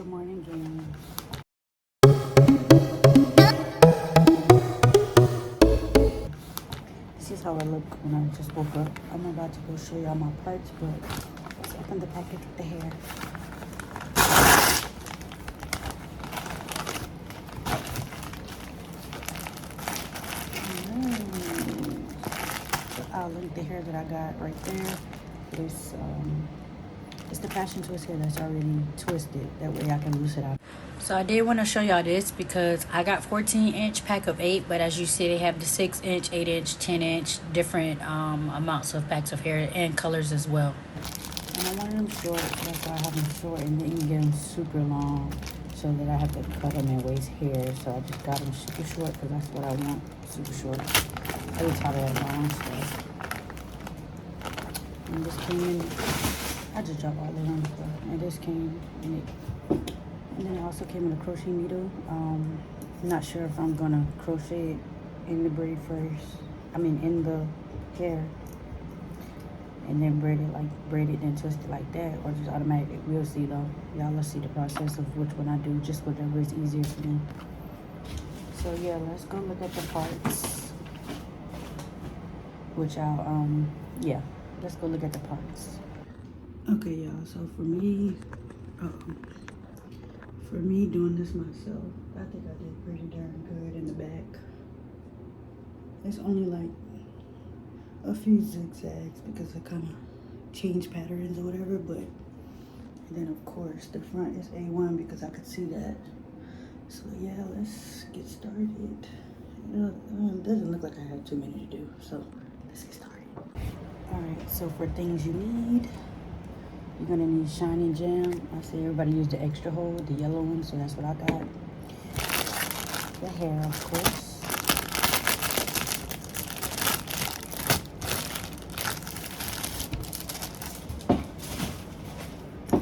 Good morning, gang. This is how I look when I just woke up. I'm about to go show y'all my parts, but let's open the package with the hair. So I'll link the hair that I got right there. It's the Fashion Twist hair that's already twisted. That way I can loose it out. So I did want to show y'all this because I got 14-inch pack of 8, but as you see, they have the 6-inch, 8-inch, 10-inch, different amounts of packs of hair and colors as well. And I wanted them short, that's why I have them short, and then you can get them super long so that I have to cut them and waste hair. So I just got them super short because that's what I want, super short. I was tired of that long stuff. And this came in, I just dropped all the on the floor. And this came in it. And then it also came with a crochet needle. I'm not sure if I'm gonna crochet it in the braid first. In the hair. And then braid it and twist it like that. Or just automatically. We'll see though. Y'all, let's see the process of which one I do. Just whatever is easier for me. So yeah, let's go look at the parts. Let's go look at the parts. Okay, y'all, so for me doing this myself, I think I did pretty darn good in the back. It's only like a few zigzags because I kind of change patterns or whatever, but then of course the front is A1 because I could see that. So yeah, let's get started. It doesn't look like I have too many to do, so let's get started. Alright, so for things you need, you're gonna need shiny gem. I see everybody use the extra hold, the yellow one, so that's what I got. The hair, of course.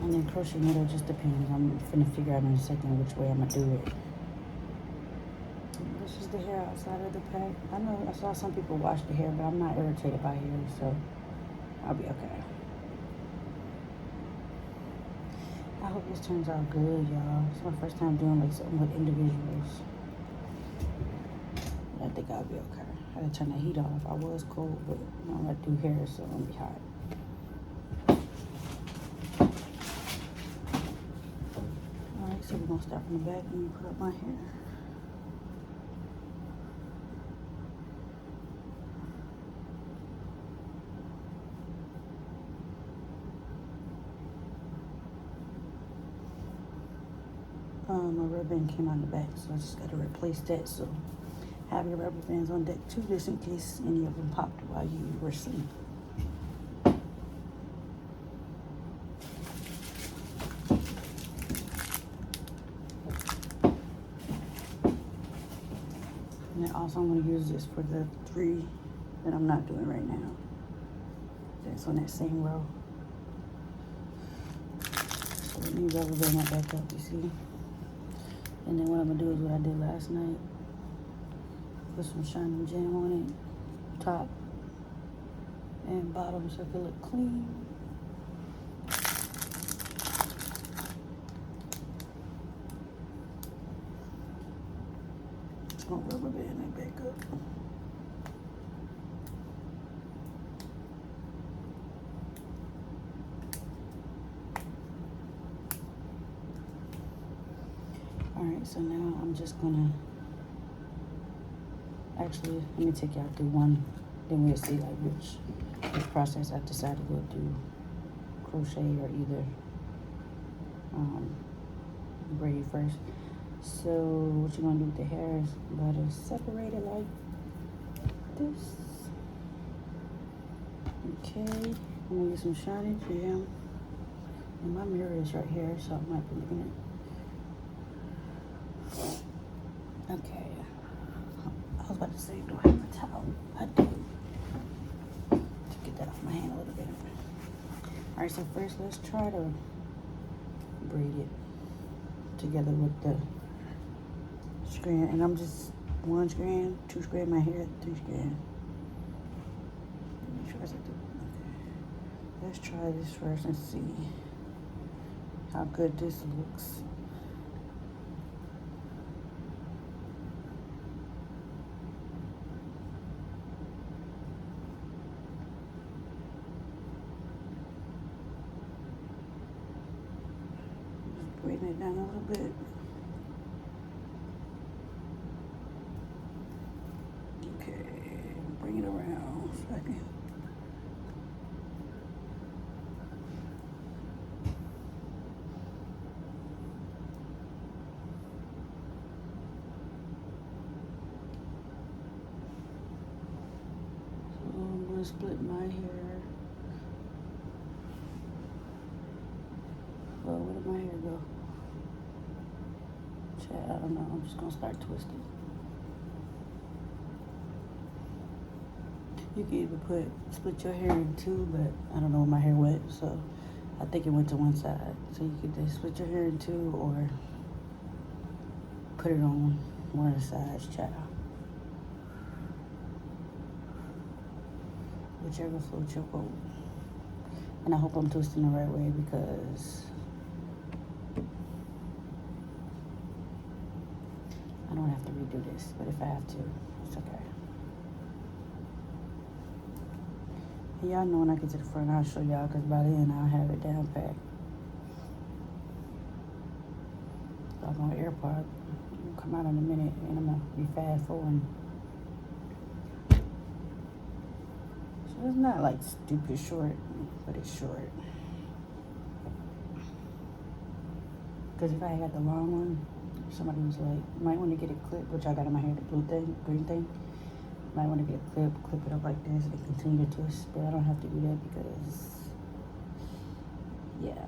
And then crochet needle just depends. I'm finna figure out in a second which way I'm gonna do it. This is the hair outside of the pack. I know I saw some people wash the hair, but I'm not irritated by hair, so I'll be okay. I hope this turns out good, y'all. It's my first time doing like something with individuals. I think I'll be okay. I gotta turn the heat off. I was cold, but I'm gonna do hair, so I'm gonna be hot. Alright, so we're gonna start from the back and put up my hair. My rubber band came out the back, so I just gotta replace that. So have your rubber bands on deck too, just in case any of them popped while you were asleep. And then also I'm gonna use this for the 3 that I'm not doing right now. That's on that same row. So let me rubber band that back up, you see? And then what I'm gonna do is what I did last night. Put some shiny gem on it, top and bottom, so it can look clean. Just gonna rubber band that back up. Alright, so now I'm just gonna, actually, let me take y'all through one, then we'll see like which process I decide to go do, crochet or either braid first. So what you're gonna do with the hair is you gotta separate it like this. Okay, I'm gonna use some shiny gem. And my mirror is right here, so I might be looking at. Okay. I was about to say, do I have a towel? I do. To get that off my hand a little bit. Alright, so first let's try to braid it together with the strand. And I'm just 1 strand, 2 strand my hair, 3 strand. Make sure I said that. Okay. Let's try this first and see how good this looks. Straighten it down a little bit. Okay, bring it around so I can. So I'm gonna split my hair. Well, where did my hair go? Chad, I don't know. I'm just gonna start twisting. You can either split your hair in two, but I don't know where my hair went, so I think it went to one side. So you could just split your hair in two or put it on one of the sides, child. Whichever floats your boat. And I hope I'm twisting the right way because I don't have to redo this, but if I have to, it's okay. And y'all know when I get to the front, I'll show y'all because by then I'll have it down pat. So I'm on AirPod. It'll come out in a minute and I'm going to be fast forwarding. So it's not like stupid short, but it's short. Because if I had got the long one, somebody was like, you might want to get a clip, which I got in my hair, the blue thing, green thing. Might want to get a clip it up like this and continue to twist, but I don't have to do that because, yeah.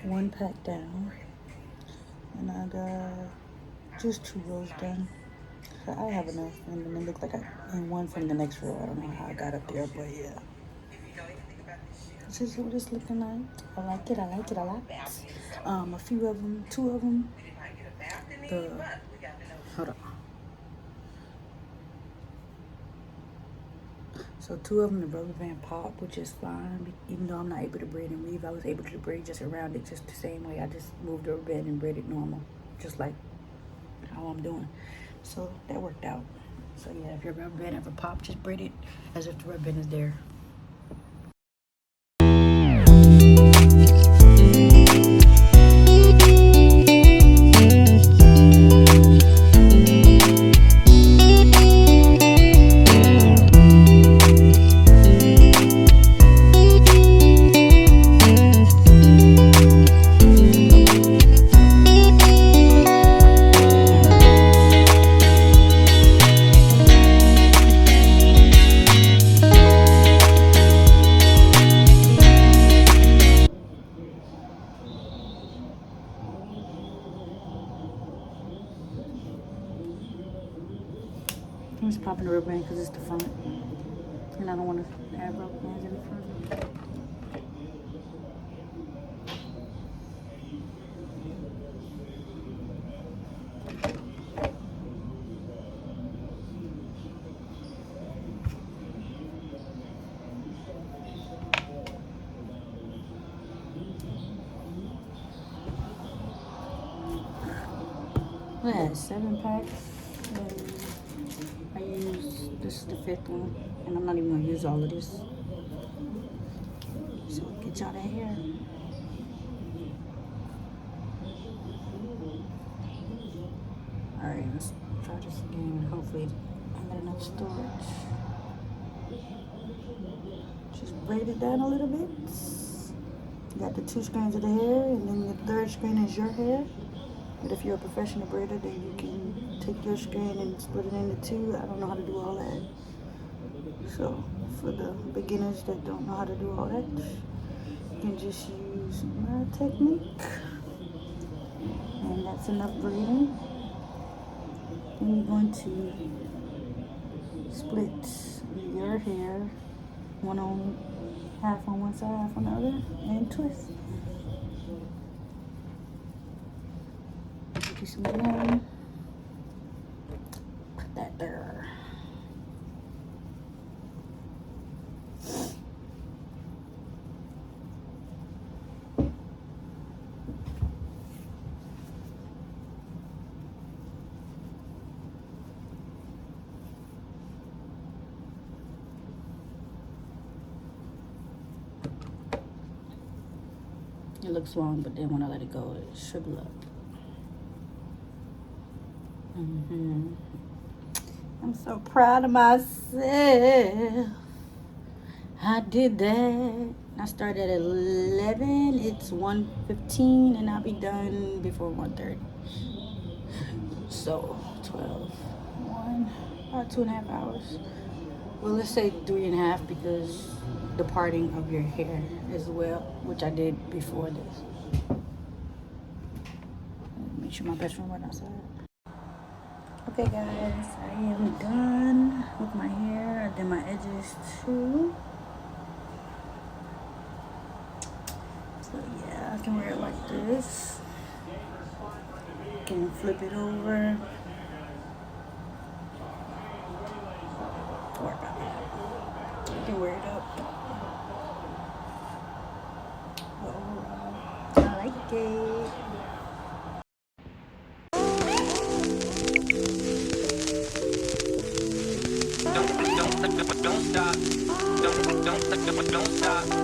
One pack down, and I got just 2 rows done. So I have enough, and then it looked like and one from the next row. I don't know how I got up there, but yeah. This is what it's looking like. I like it. I like it a lot. A few of them, 2 of them. Hold on. So 2 of them, the rubber band popped, which is fine. Even though I'm not able to braid and weave, I was able to braid just around it just the same way. I just moved the rubber band and braided normal, just like how I'm doing. So that worked out. So yeah, if your rubber band ever popped, just braid it as if the rubber band is there. I'm just popping the rubber band because it's the front. And I don't want to have rubber bands in the front. I had 7 packs. And I used This is the 5th one, and I'm not even gonna use all of this. So get y'all that hair. Alright, let's try this again. Hopefully I got enough storage. Just braid it down a little bit. You got the 2 strands of the hair, and then the 3rd strand is your hair. But if you're a professional braider, then you can take your strand and split it into 2. I don't know how to do all that. So for the beginners that don't know how to do all that, you can just use my technique. And that's enough braiding. Then you're going to split your hair, half on one side, half on the other, and twist. Get some glue. Put that there. It looks long, but then when I let it go, it shrivel up. I'm so proud of myself. I did that. I started at 11. It's 1:15, and I'll be done before 1:30. So 12, about 2.5 hours. Well, let's say 3.5 because the parting of your hair as well, which I did before this. Make sure my best friend went outside. Okay guys, I am done with my hair. I did my edges too. So yeah, I can wear it like this. Can flip it over. Don't worry about it. You can wear it up. Oh, I like it. Don't stop.